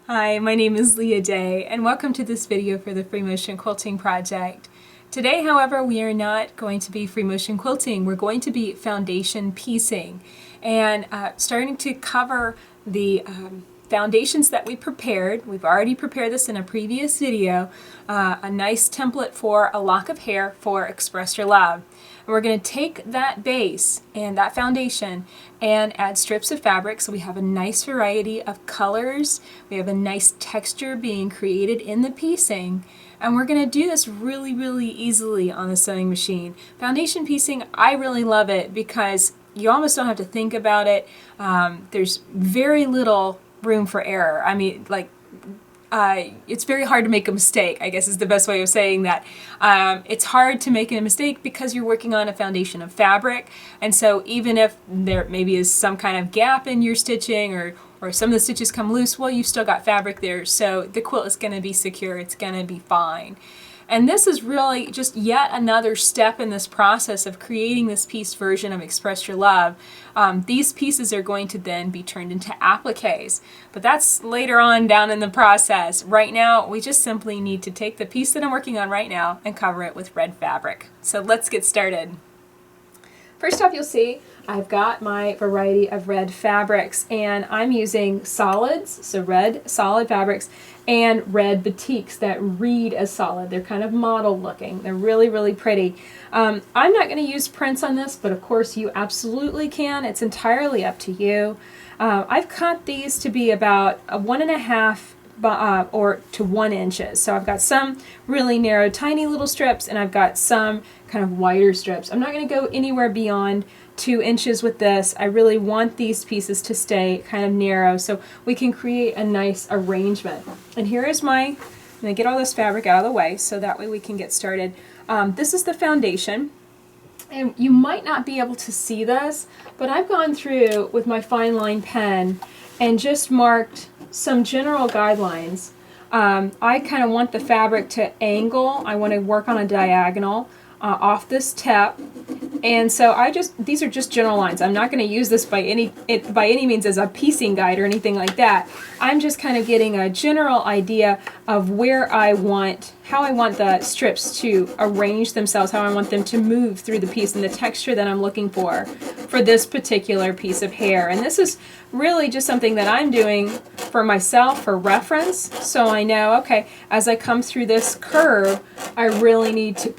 Hi, my name is Leah Day, and welcome to this video for the Free Motion Quilting Project. Today, however, we are not going to be free motion quilting. We're going to be foundation piecing and starting to cover the foundations that we prepared. We've already prepared this in a previous video, a nice template for a lock of hair for Express Your Love. And we're going to take that base and that foundation and add strips of fabric so we have a nice variety of colors. We have a nice texture being created in the piecing. And we're going to do this really easily on the sewing machine. Foundation piecing, I really love it because you almost don't have to think about it. There's very little room for error. I mean, it's very hard to make a mistake, I guess is the best way of saying that. It's hard to make a mistake because you're working on a foundation of fabric, and so even if there maybe is some kind of gap in your stitching or some of the stitches come loose, well, you've still got fabric there, so the quilt is going to be secure, it's going to be fine. And this is really just yet another step in this process of creating this piece version of Express Your Love. These pieces are going to then be turned into appliques, but that's later on down in the process. Right now, we just simply need to take the piece that I'm working on right now and cover it with red fabric. So let's get started. First off, you'll see I've got my variety of red fabrics, and I'm using solids, so red solid fabrics, and red batiks that read as solid. They're kind of model looking. They're really pretty. I'm not going to use prints on this, but of course you absolutely can. It's entirely up to you. I've cut these to be about a 1.5 or to 1 inches. So I've got some really narrow, tiny little strips, and I've got some kind of wider strips. I'm not going to go anywhere beyond 2 inches with this. I really want these pieces to stay kind of narrow so we can create a nice arrangement. And here is I'm going to get all this fabric out of the way so that way we can get started. This is the foundation. And you might not be able to see this, but I've gone through with my fine line pen and just marked some general guidelines. I kind of want the fabric to angle. I want to work on a diagonal off this tip, and so these are just general lines. I'm not going to use this by any means as a piecing guide or anything like that. I'm just kind of getting a general idea of how I want the strips to arrange themselves, how I want them to move through the piece, and the texture that I'm looking for this particular piece of hair. And this is really just something that I'm doing for myself for reference, so I know, okay, as I come through this curve, I really need to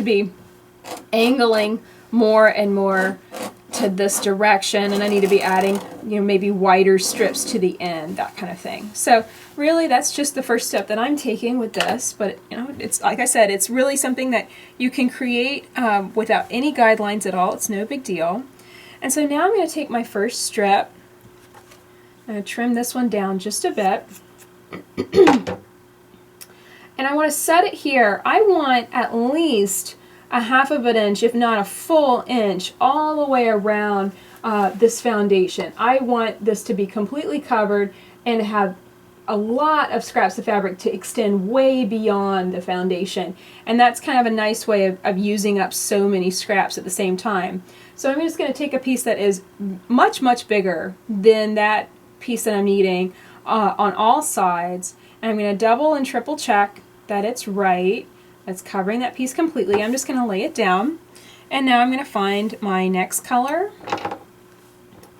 be angling more and more to this direction, and I need to be adding, maybe wider strips to the end, that kind of thing. So really that's just the first step that I'm taking with this, but it's like I said, it's really something that you can create without any guidelines at all. It's no big deal. And so now I'm going to take my first strip, I'm going to trim this one down just a bit. And I want to set it here. I want at least a 1/2 inch, if not a full inch, all the way around this foundation. I want this to be completely covered and have a lot of scraps of fabric to extend way beyond the foundation. And that's kind of a nice way of using up so many scraps at the same time. So I'm just going to take a piece that is much bigger than that piece that I'm needing on all sides. And I'm going to double and triple check that it's right. That's covering that piece completely. I'm just going to lay it down. And now I'm going to find my next color.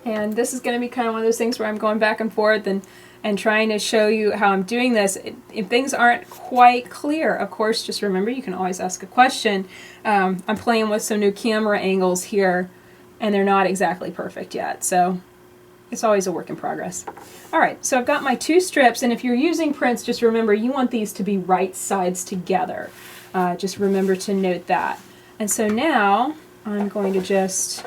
And this is going to be kind of one of those things where I'm going back and forth and trying to show you how I'm doing this. If things aren't quite clear, of course, just remember you can always ask a question. I'm playing with some new camera angles here, and they're not exactly perfect yet. So it's always a work in progress. Alright, so I've got my 2 strips, and if you're using prints, just remember you want these to be right sides together. Just remember to note that. And so now I'm going to just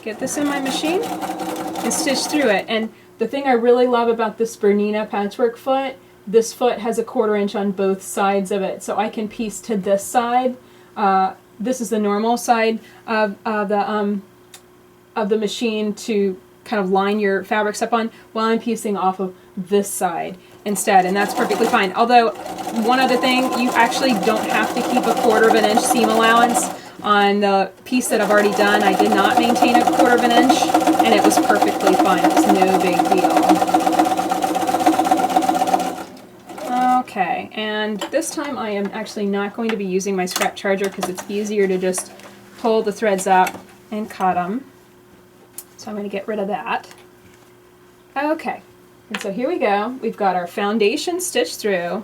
get this in my machine and stitch through it. And the thing I really love about this Bernina patchwork foot, this foot has a 1/4 inch on both sides of it, so I can piece to this side. This is the normal side of the machine to kind of line your fabrics up on, while I'm piecing off of this side instead, and that's perfectly fine. Although, one other thing, you actually don't have to keep a 1/4 inch seam allowance on the piece that I've already done. I did not maintain a 1/4 inch, and it was perfectly fine. It was no big deal. Okay, and this time I am actually not going to be using my scrap charger because it's easier to just pull the threads up and cut them. So I'm going to get rid of that. Okay, and so here we go. We've got our foundation stitched through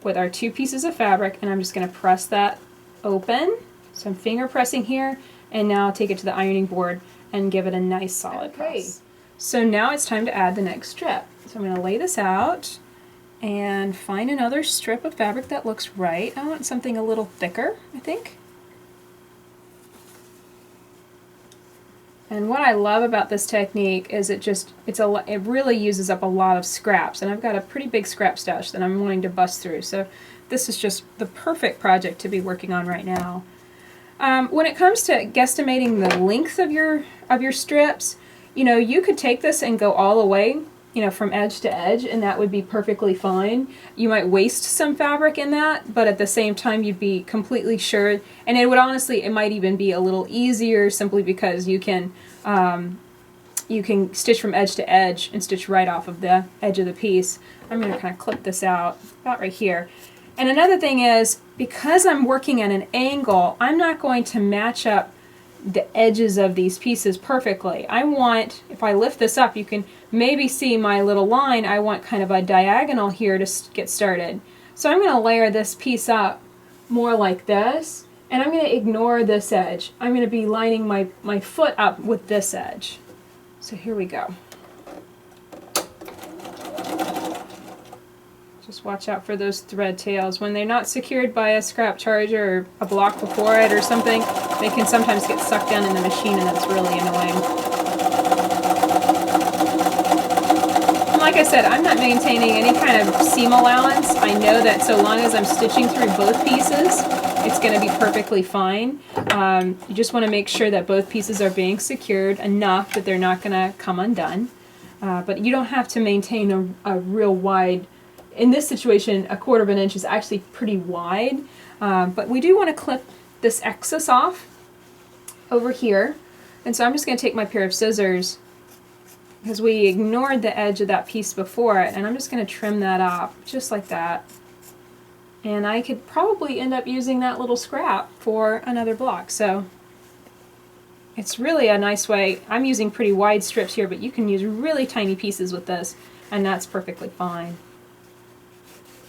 with our 2 pieces of fabric, and I'm just going to press that open. So I'm finger pressing here, and now I'll take it to the ironing board and give it a nice solid press. So now it's time to add the next strip. So I'm going to lay this out and find another strip of fabric that looks right. I want something a little thicker, I think. And what I love about this technique is it really uses up a lot of scraps, and I've got a pretty big scrap stash that I'm wanting to bust through. So this is just the perfect project to be working on right now. When it comes to guesstimating the length of your strips, you know, you could take this and go all the way, you know, from edge to edge, and that would be perfectly fine. You might waste some fabric in that, but at the same time you'd be completely sure, and it would honestly, it might even be a little easier simply because you can stitch from edge to edge and stitch right off of the edge of the piece. I'm going to kind of clip this out about right here. And another thing is, because I'm working at an angle, I'm not going to match up the edges of these pieces perfectly. I want, if I lift this up, you can maybe see my little line. I want kind of a diagonal here to get started. So I'm going to layer this piece up more like this, and I'm going to ignore this edge. I'm going to be lining my foot up with this edge. So here we go. Just watch out for those thread tails. When they're not secured by a scrap charger or a block before it or something, they can sometimes get sucked down in the machine, and that's really annoying. And like I said, I'm not maintaining any kind of seam allowance. I know that so long as I'm stitching through both pieces, it's going to be perfectly fine. You just want to make sure that both pieces are being secured enough that they're not going to come undone. But you don't have to maintain a real wide. In this situation, 1/4 of an inch is actually pretty wide, but we do want to clip this excess off over here. And so I'm just going to take my pair of scissors, because we ignored the edge of that piece before it, and I'm just going to trim that off just like that. And I could probably end up using that little scrap for another block. So it's really a nice way. I'm using pretty wide strips here, but you can use really tiny pieces with this, and that's perfectly fine.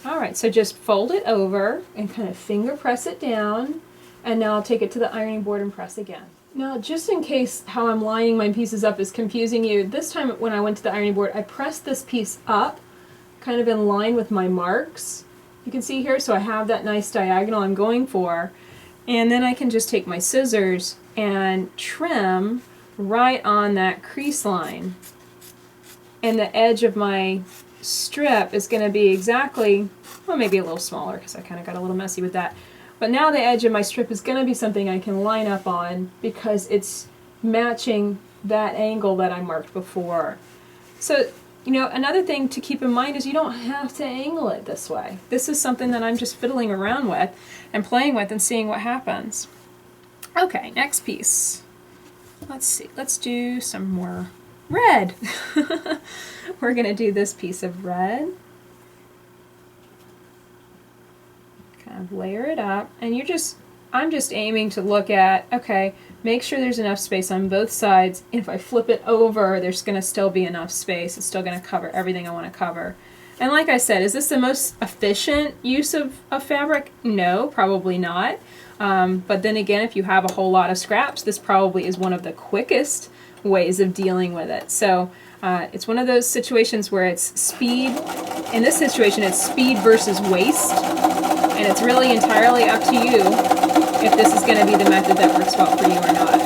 Alright, so just fold it over and kind of finger press it down, and now I'll take it to the ironing board and press again. Now, just in case how I'm lining my pieces up is confusing you, this time when I went to the ironing board, I pressed this piece up, kind of in line with my marks. You can see here, so I have that nice diagonal I'm going for, and then I can just take my scissors and trim right on that crease line. And the edge of my strip is going to be exactly, well, maybe a little smaller because I kind of got a little messy with that. But now the edge of my strip is going to be something I can line up on because it's matching that angle that I marked before. So, you know, another thing to keep in mind is you don't have to angle it this way. This is something that I'm just fiddling around with and playing with and seeing what happens. Okay, next piece. Let's see, let's do some more red. We're going to do this piece of red. Kind of layer it up, and I'm just aiming to look at, okay, make sure there's enough space on both sides. If I flip it over, there's going to still be enough space. It's still going to cover everything I want to cover. And like I said, is this the most efficient use of fabric? No, probably not. But then again, if you have a whole lot of scraps, this probably is one of the quickest ways of dealing with it. So it's one of those situations where it's speed. In this situation, it's speed versus waste, and it's really entirely up to you if this is going to be the method that works well for you or not.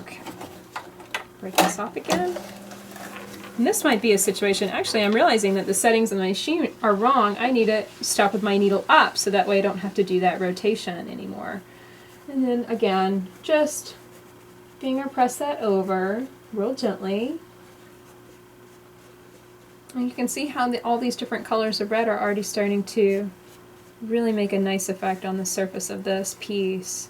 Okay, break this off again. And this might be a situation, actually I'm realizing that the settings on my machine are wrong. I need to stop with my needle up so that way I don't have to do that rotation anymore. And then again, just finger press that over real gently. And you can see how all these different colors of red are already starting to really make a nice effect on the surface of this piece.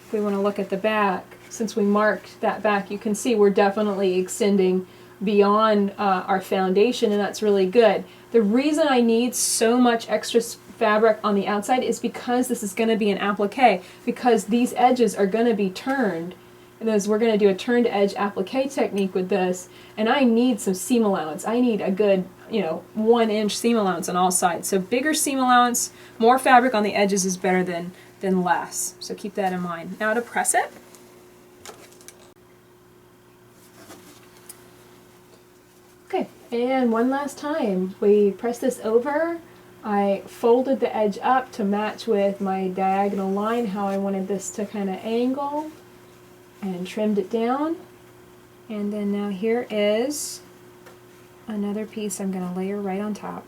If we want to look at the back, since we marked that back, you can see we're definitely extending beyond our foundation, and that's really good. The reason I need so much extra fabric on the outside is because this is going to be an applique, because these edges are going to be turned, and as we're going to do a turned edge applique technique with this, and I need some seam allowance. I need a good, 1 inch seam allowance on all sides. So bigger seam allowance, more fabric on the edges is better than less. So keep that in mind. Now to press it. Okay, and one last time, we press this over. I folded the edge up to match with my diagonal line, how I wanted this to kind of angle, and trimmed it down. And then now here is another piece I'm going to layer right on top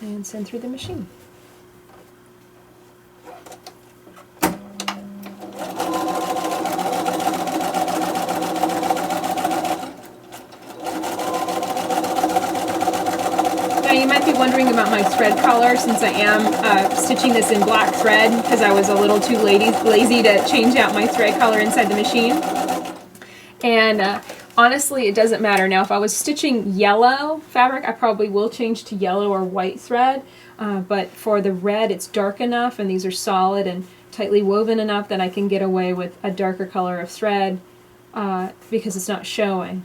and send through the machine. Now you might be wondering about my thread color, since I am stitching this in black thread because I was a little too lazy to change out my thread color inside the machine. And honestly, it doesn't matter. Now if I was stitching yellow fabric, I probably will change to yellow or white thread, but for the red it's dark enough and these are solid and tightly woven enough that I can get away with a darker color of thread because it's not showing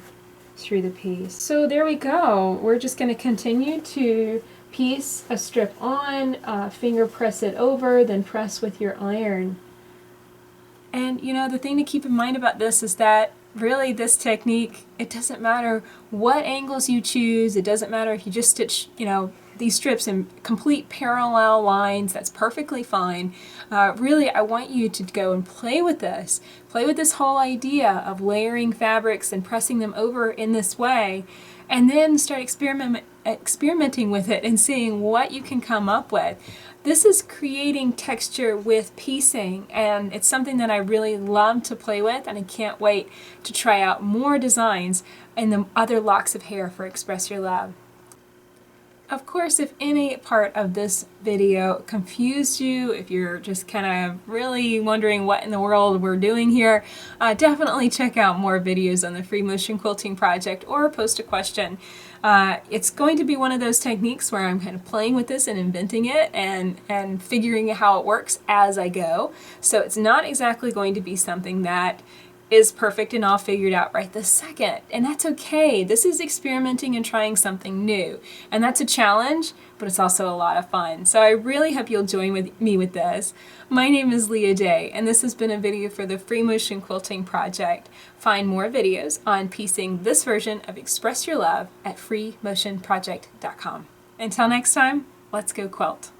through the piece. So there we go. We're just going to continue to piece a strip on, finger press it over, then press with your iron. And the thing to keep in mind about this is that really this technique, it doesn't matter what angles you choose, it doesn't matter if you just stitch these strips in complete parallel lines, that's perfectly fine. Really, I want you to go and play with this whole idea of layering fabrics and pressing them over in this way, and then start experimenting with it and seeing what you can come up with. This is creating texture with piecing, and it's something that I really love to play with, and I can't wait to try out more designs and the other locks of hair for Express Your Love. Of course, if any part of this video confused you, if you're just kind of really wondering what in the world we're doing here, definitely check out more videos on the Free Motion Quilting Project or post a question. It's going to be one of those techniques where I'm kind of playing with this and inventing it and figuring out how it works as I go. So it's not exactly going to be something that is perfect and all figured out right this second, and that's okay. This is experimenting and trying something new, and that's a challenge, but it's also a lot of fun. So I really hope you'll join me with this. My name is Leah Day, and this has been a video for the Free Motion Quilting Project. Find more videos on piecing this version of Express Your Love at freemotionproject.com. Until next time, let's go quilt.